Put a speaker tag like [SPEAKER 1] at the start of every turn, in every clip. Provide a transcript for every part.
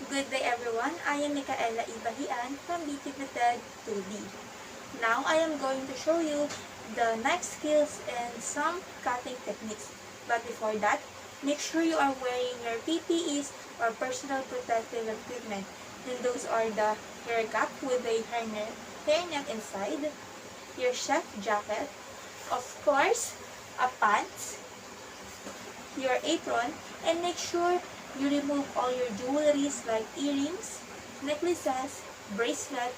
[SPEAKER 1] Good day everyone, I am Micaela Bahian from Beauty Method 2D. Now I am going to show you the knife skills and some cutting techniques. But before that, make sure you are wearing your PPEs or personal protective equipment. And those are the hair cap with a hairnet inside, your chef jacket, of course, a pants, your apron, and make sure you remove all your jewelries like earrings, necklaces, bracelet,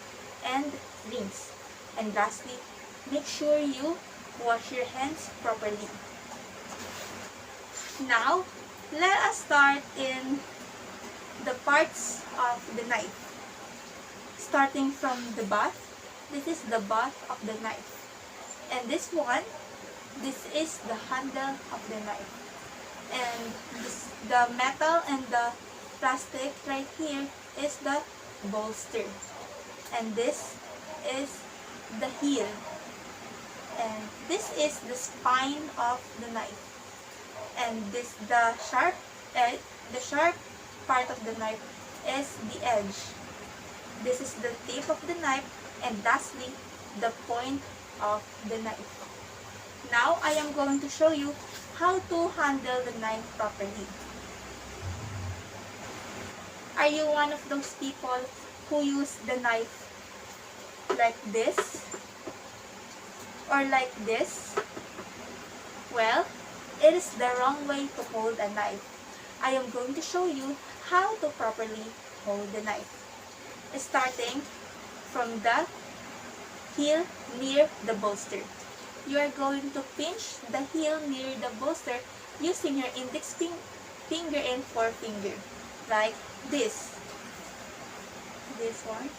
[SPEAKER 1] and rings. And lastly, make sure you wash your hands properly. Now, let us start in the parts of the knife. Starting from the butt, this is the butt of the knife. And this is the handle of the knife. And the metal and the plastic right here is the bolster. And this is the heel. And this is the spine of the knife. And the sharp part of the knife is the edge. This is the tip of the knife, and lastly, the point of the knife. Now, I am going to show you how to handle the knife properly. Are you one of those people who use the knife like this or like this? Well, it is the wrong way to hold a knife. I am going to show you how to properly hold the knife. Starting from the heel near the bolster. You are going to pinch the heel near the bolster using your index finger and forefinger, like this. This one.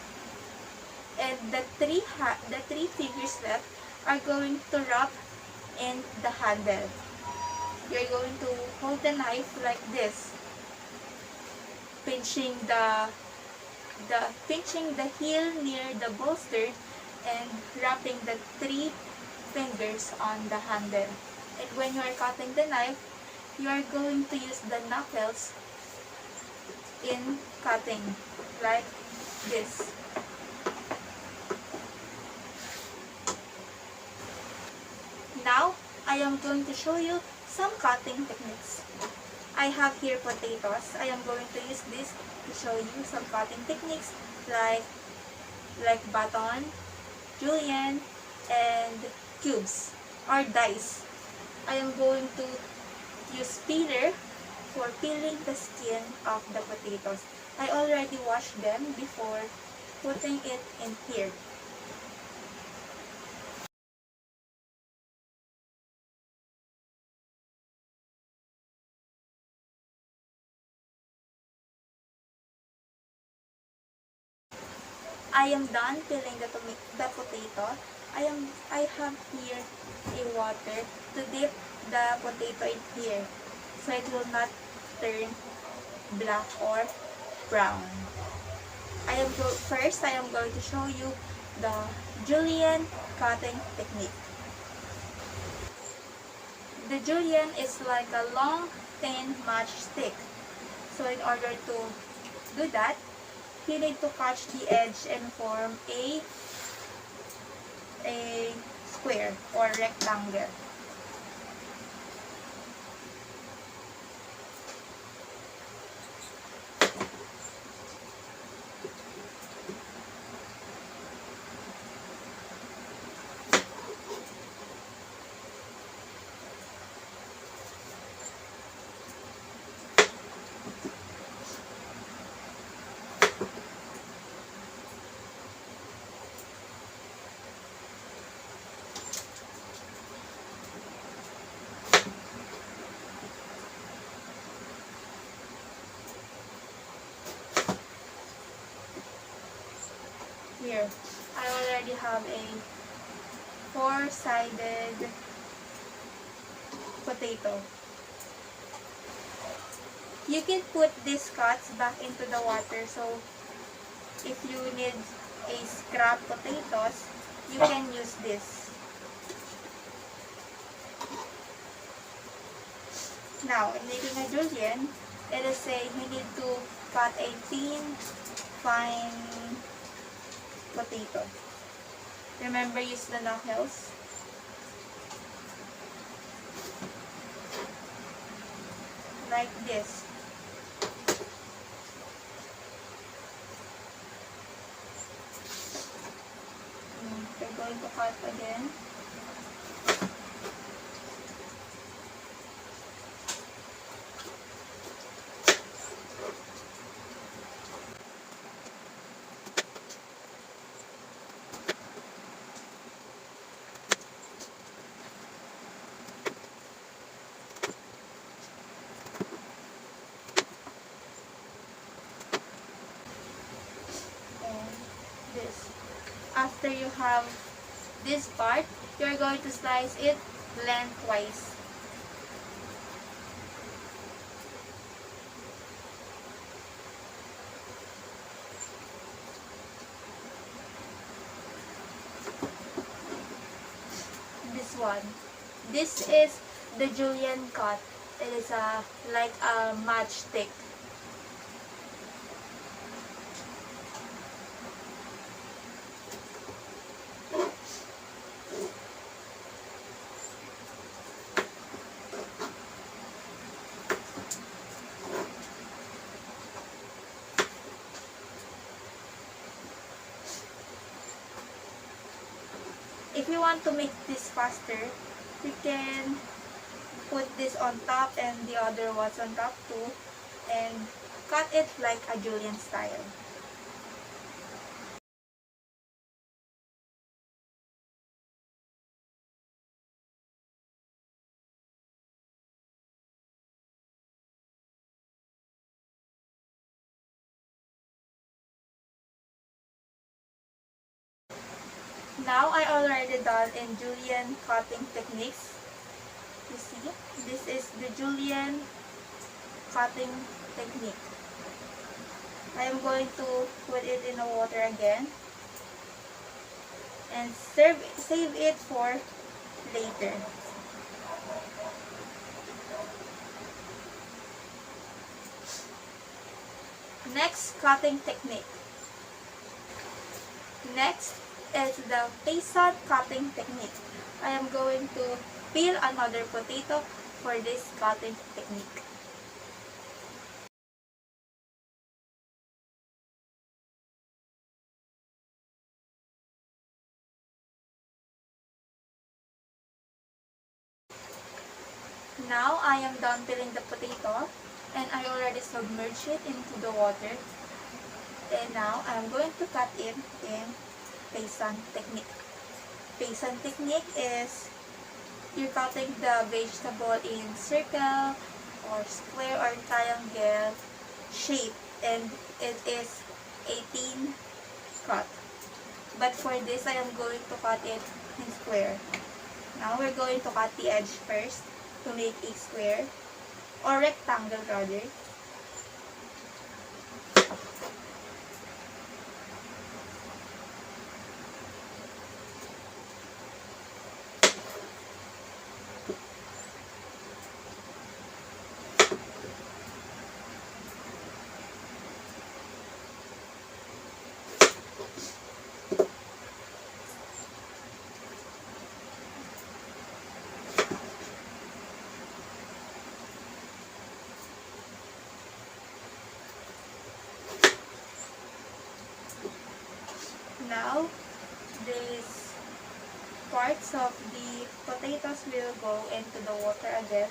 [SPEAKER 1] And the three fingers left are going to rub in the handle. You are going to hold the knife like this, pinching the heel near the bolster and wrapping the three fingers on the handle. And when you are cutting the knife, you are going to use the knuckles in cutting, like this. Now, I am going to show you some cutting techniques. I have here potatoes. I am going to use this to show you some cutting techniques like baton, julienne, and cubes or dice. I am going to use peeler for peeling the skin of the potatoes. I already washed them before putting it in here. I am done peeling the potato. I have here a water to dip the potato in here so it will not turn black or brown. First I am going to show you the julienne cutting technique. The julienne is like a long thin matchstick. So in order to do that, you need to catch the edge and form a square or rectangle. Here, I already have a four-sided potato. You can put these cuts back into the water, so if you need a scrap potatoes, you can use this. Now, in making a julienne, it is saying you need to cut a thin, fine potato. Remember, use the knuckles. Like this. We're going to cut again. This. After you have this part, you're going to slice it lengthwise. This one. This is the julienne cut. It is like a matchstick. If you want to make this faster, you can put this on top and the other ones on top too, and cut it like a julienne style. Now I already done in julienne cutting techniques. You see, this is the julienne cutting technique. I am going to put it in the water again and save it for later. Next cutting technique. Next is the Bahian cutting technique. I am going to peel another potato for this cutting technique. Now I am done peeling the potato and I already submerged it into the water. And now I am going to cut it in Bahian technique. Bahian technique is you're cutting the vegetable in circle or square or triangle shape, and it is 18 cut. But for this, I am going to cut it in square. Now we're going to cut the edge first to make a square or rectangle rather. Now, these parts of the potatoes will go into the water again.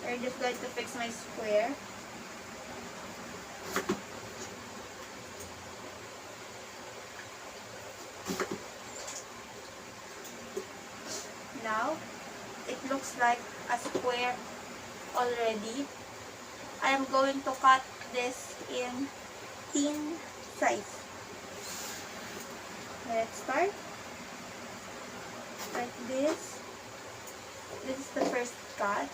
[SPEAKER 1] I'm just going to fix my square. Now, it looks like a square already. I am going to cut this in thin size. Let's start like this. This is the first cut.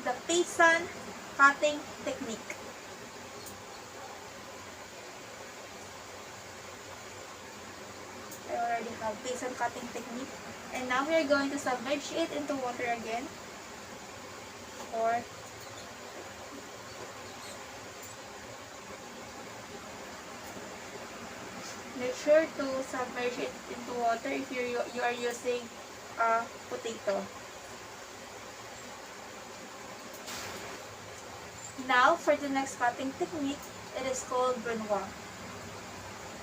[SPEAKER 1] the paysan cutting technique. I already have paysan cutting technique. And now we are going to submerge it into water again. Or make sure to submerge it into water if you are using a potato. Now, for the next cutting technique, it is called brunoise.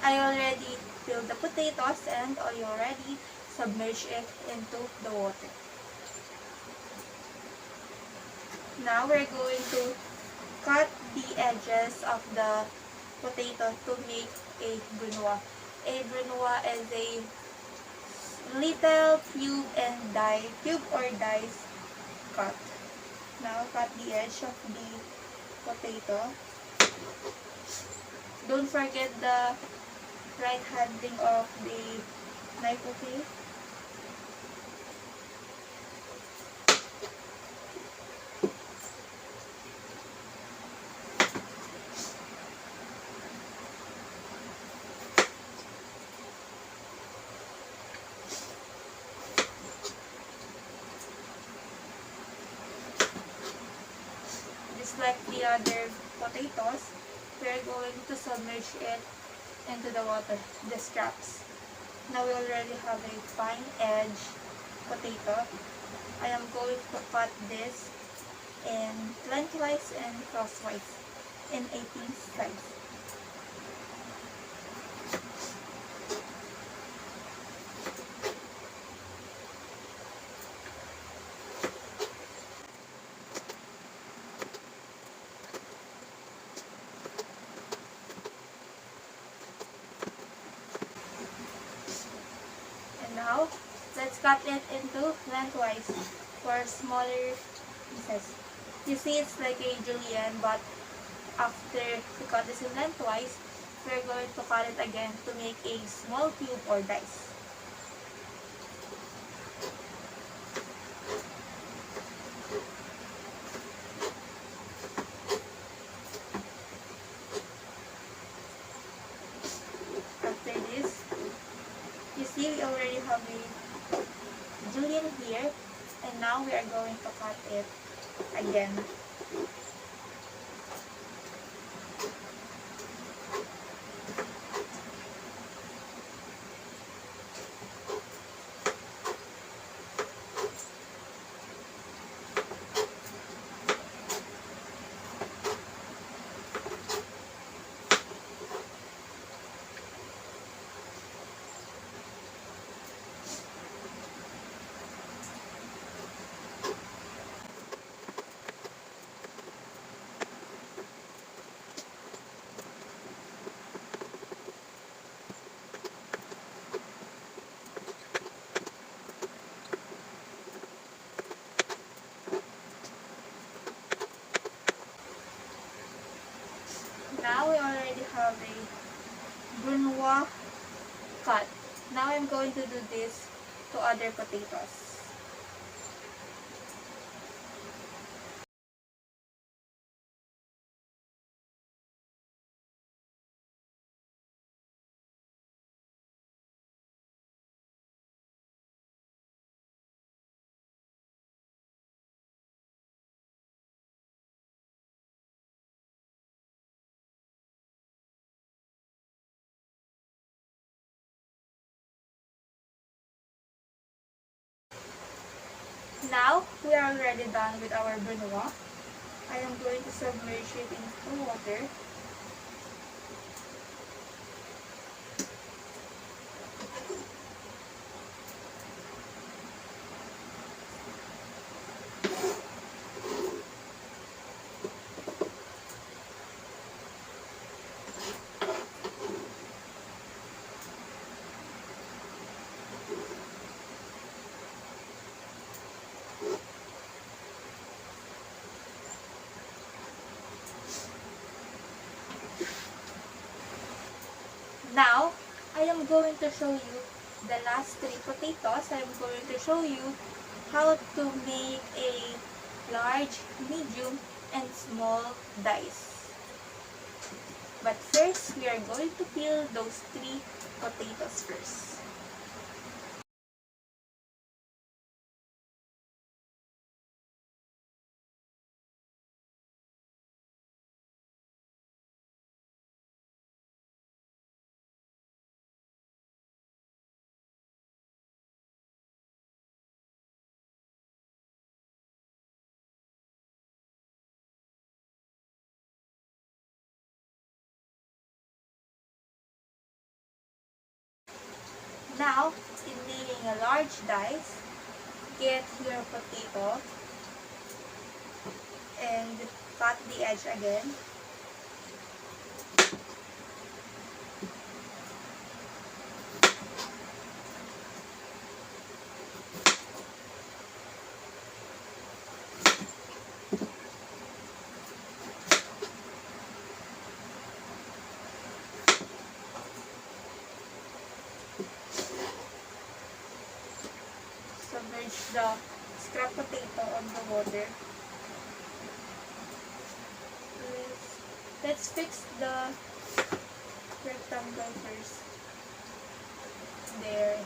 [SPEAKER 1] I already peeled the potatoes and I already submerged it into the water. Now, we're going to cut the edges of the potato to make a brunoise. A brunoise is a little cube or dice cut. Now, cut the edge of the potato. Don't forget the right handling of the knife, okay? Just like the other potatoes, we're going to submerge it into the water, the scraps. Now we already have a fine edge potato. I am going to cut this in lengthwise and crosswise in 18 slices. Now, let's cut it into lengthwise for smaller pieces. You see, it's like a julienne, but after we cut this in lengthwise, we're going to cut it again to make a small cube or dice. After this, you see, we already have a julienne here, and now we are going to cut it again. Now we already have a brunoise cut. Now I'm going to do this to other potatoes. Now, we are already done with our brunoise. I am going to submerge it into water. Now, I am going to show you the last 3 potatoes. I am going to show you how to make a large, medium, and small dice. But first, we are going to peel those 3 potatoes first. Now, in making a large dice, get your potato and cut the edge again. Submerge the scrap potato on the water. Let's fix the rectangle first. There.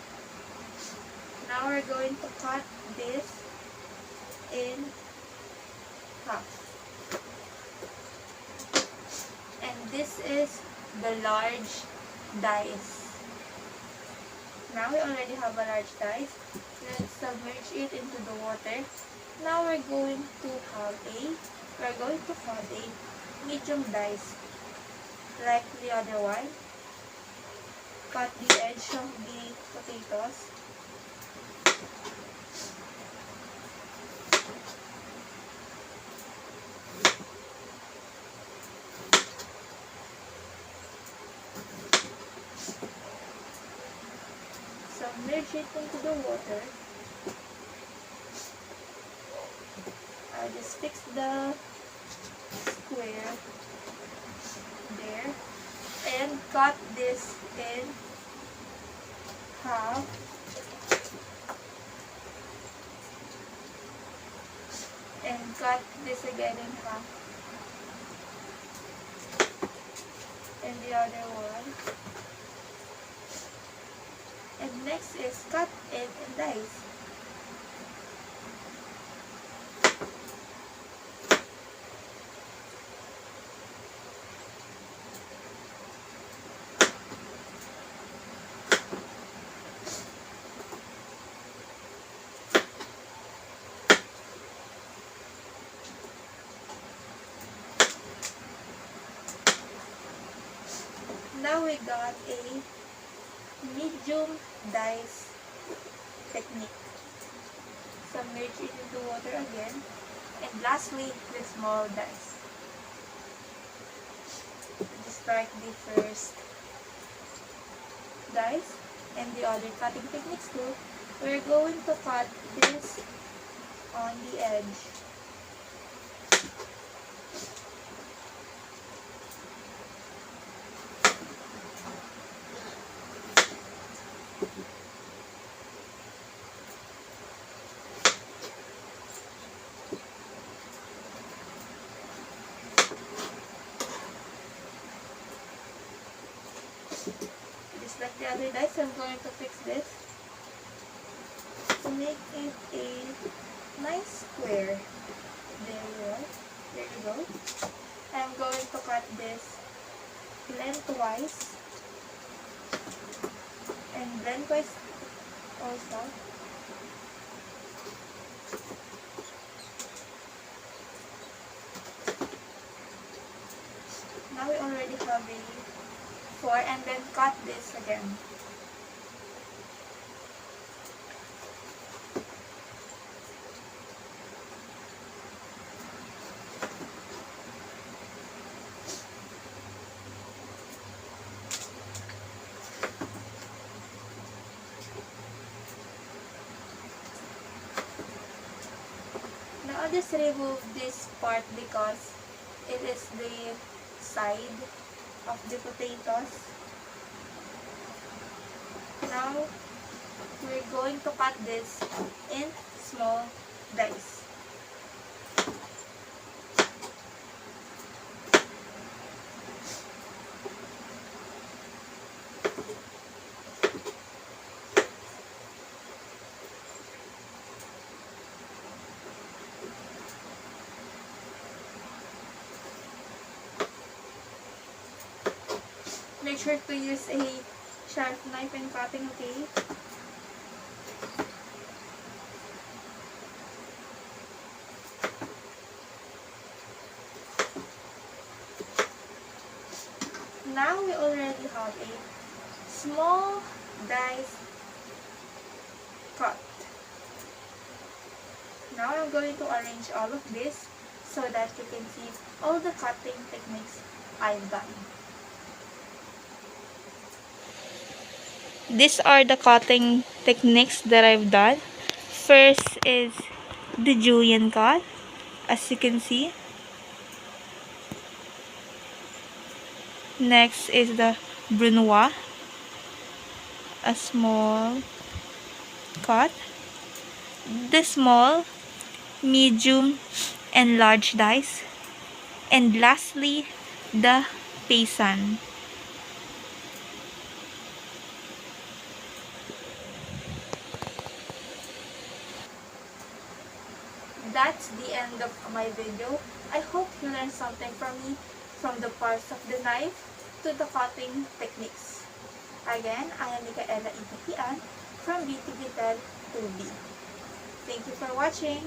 [SPEAKER 1] Now we're going to cut this in half. And this is the large dice. Now we already have a large dice. Let's submerge it into the water. Now we're going to cut a medium dice like the other one. Cut the edge of the potatoes. Submerge it into the water. I'll just fix the square there and cut this in half. And cut this again in half. And the other one. And next is cut it in dice. Now we got a medium dice technique. Submerge it into water again. And lastly, the small dice. Just like the first dice and the other cutting techniques too, we're going to cut this on the edge. Just like the other dice, I'm going to fix this to make it a nice square. There you go. There you go. I'm going to cut this lengthwise and lengthwise also. Now we already have a 4 and then cut this again. Now I'll just remove this part because it is the side of the potatoes. Now we're going to cut this in small dice. Make sure to use a sharp knife and cutting, okay? Now we already have a small dice cut. Now I'm going to arrange all of this so that you can see all the cutting techniques I've done. These are the cutting techniques that I've done. First is the julienne cut, as you can see. Next is the brunoise, a small cut. The small, medium, and large dice. And lastly, the paysan. That's the end of my video. I hope you learned something from me, from the parts of the knife to the cutting techniques. Again, I am Bahian from Beauty Vital 2B. Thank you for watching.